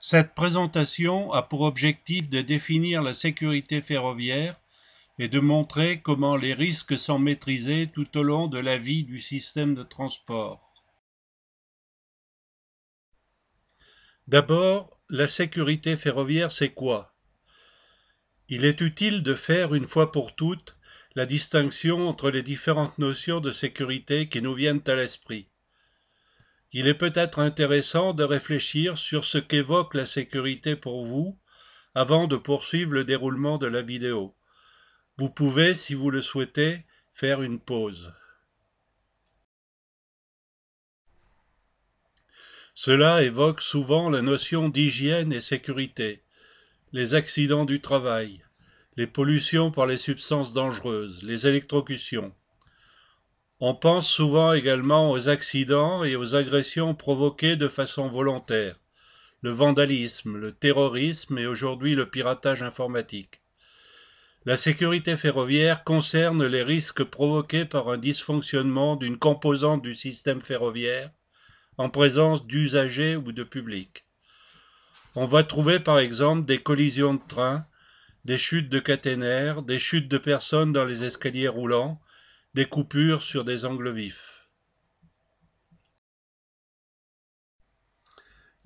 Cette présentation a pour objectif de définir la sécurité ferroviaire et de montrer comment les risques sont maîtrisés tout au long de la vie du système de transport. D'abord, la sécurité ferroviaire, c'est quoi? Il est utile de faire une fois pour toutes la distinction entre les différentes notions de sécurité qui nous viennent à l'esprit. Il est peut-être intéressant de réfléchir sur ce qu'évoque la sécurité pour vous avant de poursuivre le déroulement de la vidéo. Vous pouvez, si vous le souhaitez, faire une pause. Cela évoque souvent la notion d'hygiène et sécurité, les accidents du travail, les pollutions par les substances dangereuses, les électrocutions. On pense souvent également aux accidents et aux agressions provoquées de façon volontaire, le vandalisme, le terrorisme et aujourd'hui le piratage informatique. La sécurité ferroviaire concerne les risques provoqués par un dysfonctionnement d'une composante du système ferroviaire en présence d'usagers ou de public. On va trouver par exemple des collisions de train, des chutes de caténaires, des chutes de personnes dans les escaliers roulants, des coupures sur des angles vifs.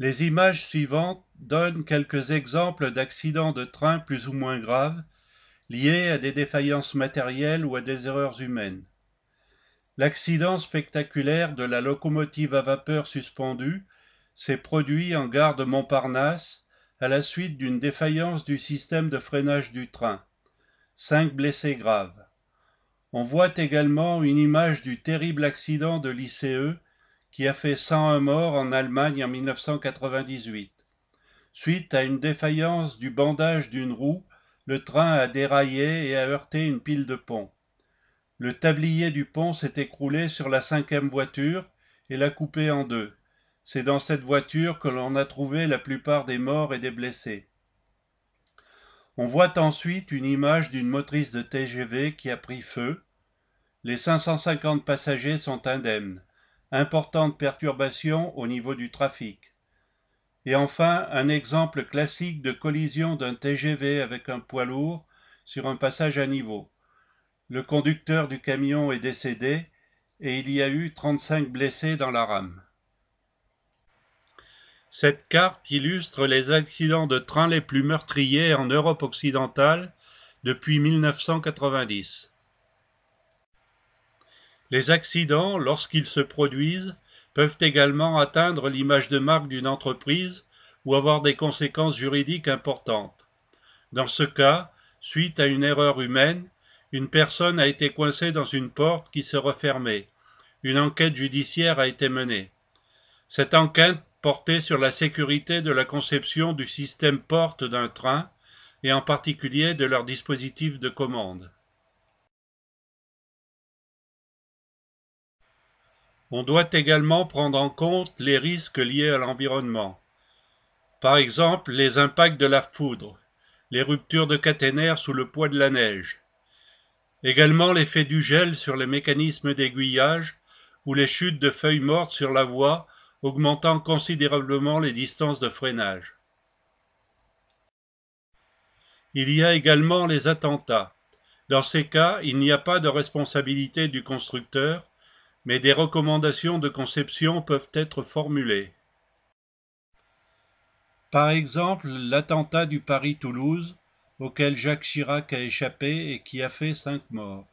Les images suivantes donnent quelques exemples d'accidents de train plus ou moins graves liés à des défaillances matérielles ou à des erreurs humaines. L'accident spectaculaire de la locomotive à vapeur suspendue s'est produit en gare de Montparnasse à la suite d'une défaillance du système de freinage du train. 5 blessés graves. On voit également une image du terrible accident de l'ICE qui a fait 101 morts en Allemagne en 1998. Suite à une défaillance du bandage d'une roue, le train a déraillé et a heurté une pile de pont. Le tablier du pont s'est écroulé sur la 5e voiture et l'a coupé en deux. C'est dans cette voiture que l'on a trouvé la plupart des morts et des blessés. On voit ensuite une image d'une motrice de TGV qui a pris feu. Les 550 passagers sont indemnes. Importante perturbation au niveau du trafic. Et enfin, un exemple classique de collision d'un TGV avec un poids lourd sur un passage à niveau. Le conducteur du camion est décédé et il y a eu 35 blessés dans la rame. Cette carte illustre les accidents de train les plus meurtriers en Europe occidentale depuis 1990. Les accidents, lorsqu'ils se produisent, peuvent également atteindre l'image de marque d'une entreprise ou avoir des conséquences juridiques importantes. Dans ce cas, suite à une erreur humaine, une personne a été coincée dans une porte qui se refermait. Une enquête judiciaire a été menée. Cette enquête portait sur la sécurité de la conception du système porte d'un train et en particulier de leur dispositif de commande. On doit également prendre en compte les risques liés à l'environnement. Par exemple, les impacts de la foudre, les ruptures de caténaires sous le poids de la neige. Également l'effet du gel sur les mécanismes d'aiguillage ou les chutes de feuilles mortes sur la voie, augmentant considérablement les distances de freinage. Il y a également les attentats. Dans ces cas, il n'y a pas de responsabilité du constructeur, mais des recommandations de conception peuvent être formulées. Par exemple, l'attentat du Paris-Toulouse, auquel Jacques Chirac a échappé et qui a fait 5 morts.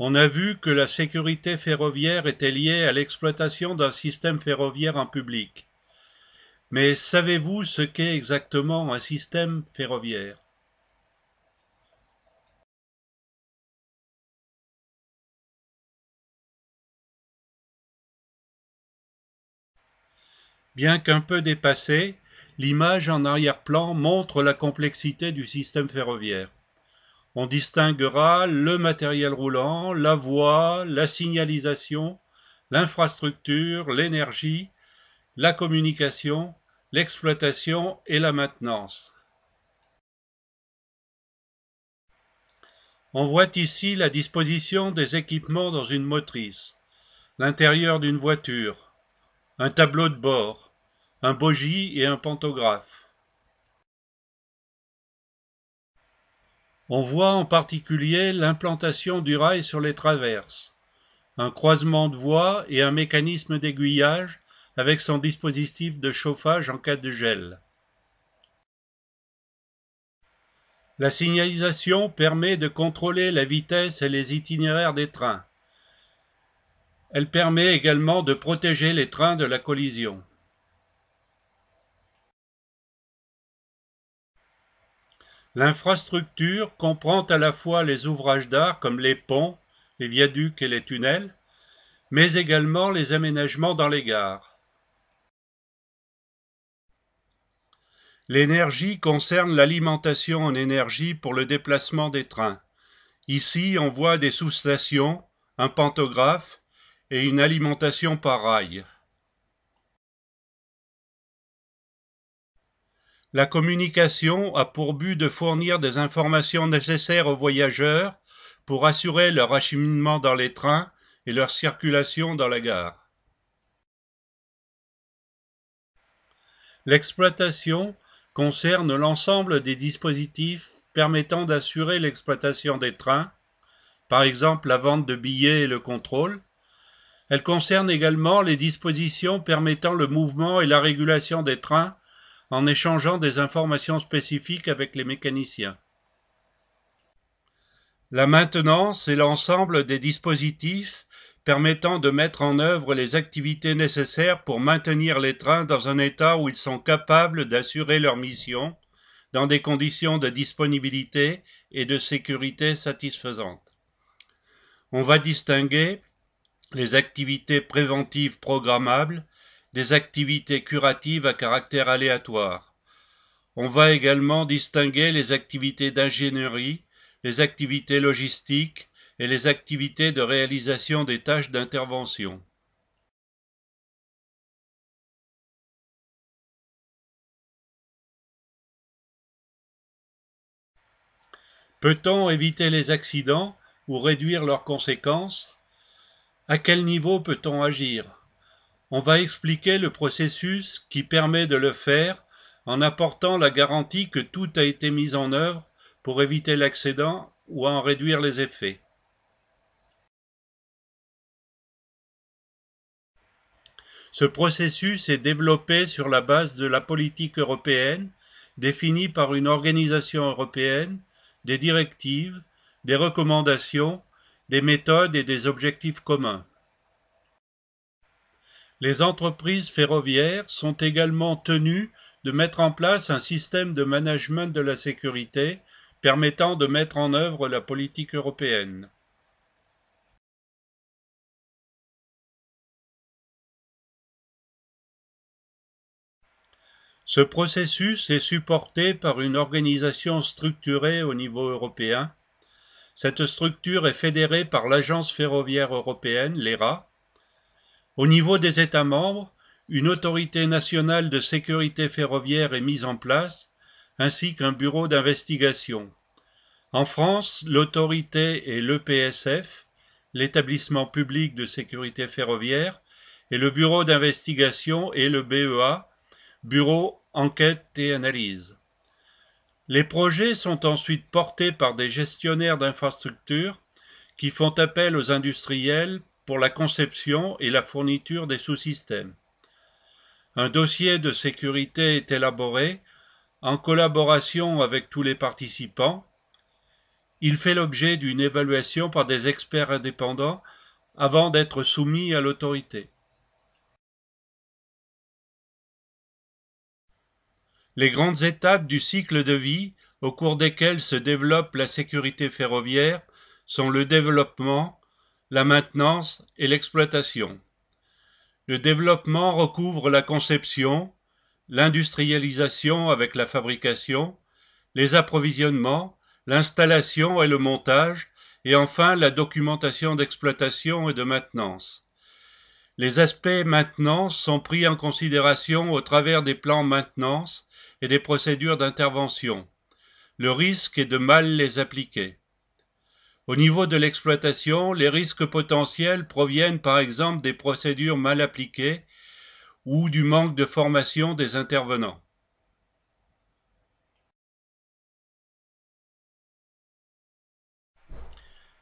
On a vu que la sécurité ferroviaire était liée à l'exploitation d'un système ferroviaire en public. Mais savez-vous ce qu'est exactement un système ferroviaire ? Bien qu'un peu dépassée, l'image en arrière-plan montre la complexité du système ferroviaire. On distinguera le matériel roulant, la voie, la signalisation, l'infrastructure, l'énergie, la communication, l'exploitation et la maintenance. On voit ici la disposition des équipements dans une motrice, l'intérieur d'une voiture. un tableau de bord, un bogie et un pantographe. On voit en particulier l'implantation du rail sur les traverses, un croisement de voies et un mécanisme d'aiguillage avec son dispositif de chauffage en cas de gel. La signalisation permet de contrôler la vitesse et les itinéraires des trains. Elle permet également de protéger les trains de la collision. L'infrastructure comprend à la fois les ouvrages d'art comme les ponts, les viaducs et les tunnels, mais également les aménagements dans les gares. L'énergie concerne l'alimentation en énergie pour le déplacement des trains. Ici, on voit des sous-stations, un pantographe et une alimentation par rail. La communication a pour but de fournir des informations nécessaires aux voyageurs pour assurer leur acheminement dans les trains et leur circulation dans la gare. L'exploitation concerne l'ensemble des dispositifs permettant d'assurer l'exploitation des trains, par exemple la vente de billets et le contrôle. Elle concerne également les dispositions permettant le mouvement et la régulation des trains en échangeant des informations spécifiques avec les mécaniciens. La maintenance est l'ensemble des dispositifs permettant de mettre en œuvre les activités nécessaires pour maintenir les trains dans un état où ils sont capables d'assurer leur mission dans des conditions de disponibilité et de sécurité satisfaisantes. On va distinguer les activités préventives programmables des activités curatives à caractère aléatoire. On va également distinguer les activités d'ingénierie, les activités logistiques et les activités de réalisation des tâches d'intervention. Peut-on éviter les accidents ou réduire leurs conséquences? À quel niveau peut-on agir? On va expliquer le processus qui permet de le faire en apportant la garantie que tout a été mis en œuvre pour éviter l'accident ou en réduire les effets. Ce processus est développé sur la base de la politique européenne, définie par une organisation européenne, des directives, des recommandations, des méthodes et des objectifs communs. Les entreprises ferroviaires sont également tenues de mettre en place un système de management de la sécurité permettant de mettre en œuvre la politique européenne. Ce processus est supporté par une organisation structurée au niveau européen. Cette structure est fédérée par l'Agence ferroviaire européenne, l'ERA. Au niveau des États membres, une autorité nationale de sécurité ferroviaire est mise en place, ainsi qu'un bureau d'investigation. En France, l'autorité est l'EPSF, l'établissement public de sécurité ferroviaire, et le bureau d'investigation est le BEA, Bureau Enquête et Analyse. Les projets sont ensuite portés par des gestionnaires d'infrastructures qui font appel aux industriels pour la conception et la fourniture des sous-systèmes. Un dossier de sécurité est élaboré en collaboration avec tous les participants. Il fait l'objet d'une évaluation par des experts indépendants avant d'être soumis à l'autorité. Les grandes étapes du cycle de vie au cours desquelles se développe la sécurité ferroviaire sont le développement, la maintenance et l'exploitation. Le développement recouvre la conception, l'industrialisation avec la fabrication, les approvisionnements, l'installation et le montage, et enfin la documentation d'exploitation et de maintenance. Les aspects maintenance sont pris en considération au travers des plans maintenance et des procédures d'intervention. Le risque est de mal les appliquer. Au niveau de l'exploitation, les risques potentiels proviennent par exemple des procédures mal appliquées ou du manque de formation des intervenants.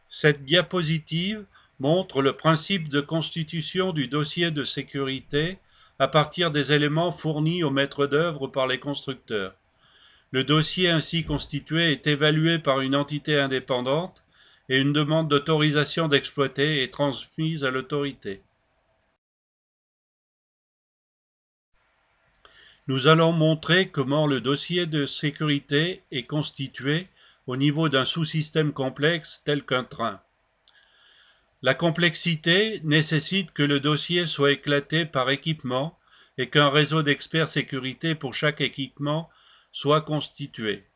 Cette diapositive montre le principe de constitution du dossier de sécurité à partir des éléments fournis au maître d'œuvre par les constructeurs. Le dossier ainsi constitué est évalué par une entité indépendante et une demande d'autorisation d'exploiter est transmise à l'autorité. Nous allons montrer comment le dossier de sécurité est constitué au niveau d'un sous-système complexe tel qu'un train. La complexité nécessite que le dossier soit éclaté par équipement et qu'un réseau d'experts sécurité pour chaque équipement soit constitué.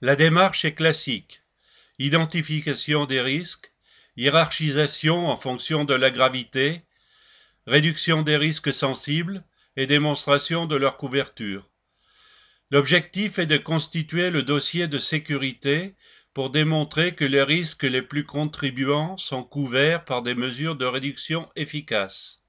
La démarche est classique. Identification des risques, hiérarchisation en fonction de la gravité, réduction des risques sensibles et démonstration de leur couverture. L'objectif est de constituer le dossier de sécurité pour démontrer que les risques les plus contribuants sont couverts par des mesures de réduction efficaces.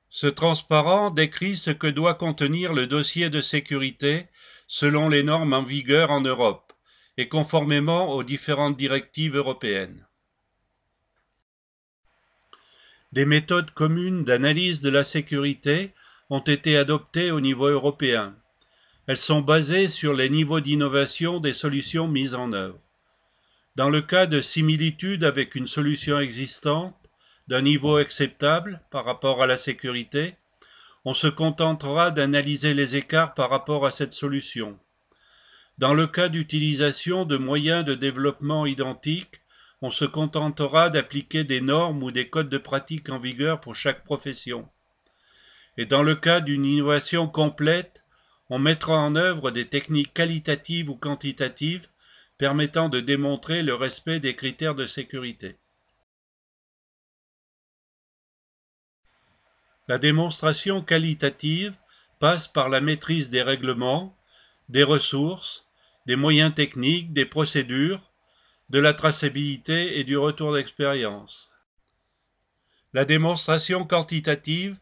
Ce transparent décrit ce que doit contenir le dossier de sécurité selon les normes en vigueur en Europe et conformément aux différentes directives européennes. Des méthodes communes d'analyse de la sécurité ont été adoptées au niveau européen. Elles sont basées sur les niveaux d'innovation des solutions mises en œuvre. Dans le cas de similitude avec une solution existante, d'un niveau acceptable par rapport à la sécurité, on se contentera d'analyser les écarts par rapport à cette solution. Dans le cas d'utilisation de moyens de développement identiques, on se contentera d'appliquer des normes ou des codes de pratique en vigueur pour chaque profession. Et dans le cas d'une innovation complète, on mettra en œuvre des techniques qualitatives ou quantitatives permettant de démontrer le respect des critères de sécurité. La démonstration qualitative passe par la maîtrise des règlements, des ressources, des moyens techniques, des procédures, de la traçabilité et du retour d'expérience. La démonstration quantitative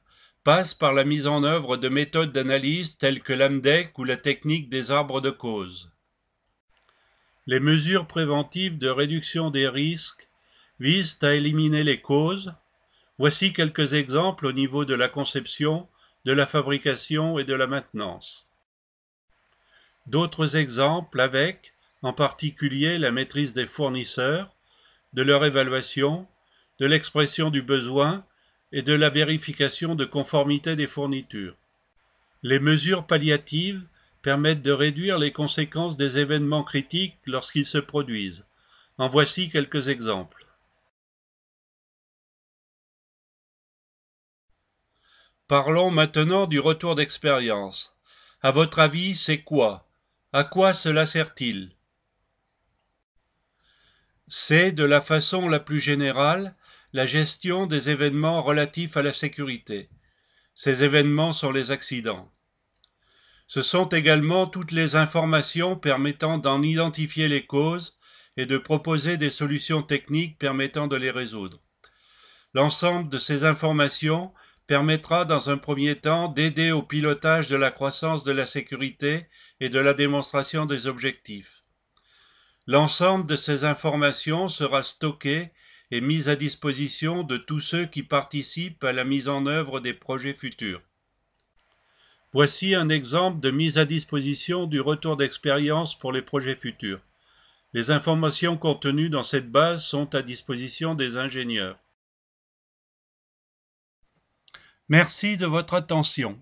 passe par la mise en œuvre de méthodes d'analyse telles que l'AMDEC ou la technique des arbres de cause. Les mesures préventives de réduction des risques visent à éliminer les causes. Voici quelques exemples au niveau de la conception, de la fabrication et de la maintenance. D'autres exemples avec, en particulier, la maîtrise des fournisseurs, de leur évaluation, de l'expression du besoin et de la vérification de conformité des fournitures. Les mesures palliatives permettent de réduire les conséquences des événements critiques lorsqu'ils se produisent. En voici quelques exemples. Parlons maintenant du retour d'expérience. À votre avis, c'est quoi? À quoi cela sert-il? C'est, de la façon la plus générale, la gestion des événements relatifs à la sécurité. Ces événements sont les accidents. Ce sont également toutes les informations permettant d'en identifier les causes et de proposer des solutions techniques permettant de les résoudre. L'ensemble de ces informations permettra dans un premier temps d'aider au pilotage de la croissance de la sécurité et de la démonstration des objectifs. L'ensemble de ces informations sera stocké et mis à disposition de tous ceux qui participent à la mise en œuvre des projets futurs. Voici un exemple de mise à disposition du retour d'expérience pour les projets futurs. Les informations contenues dans cette base sont à disposition des ingénieurs. Merci de votre attention.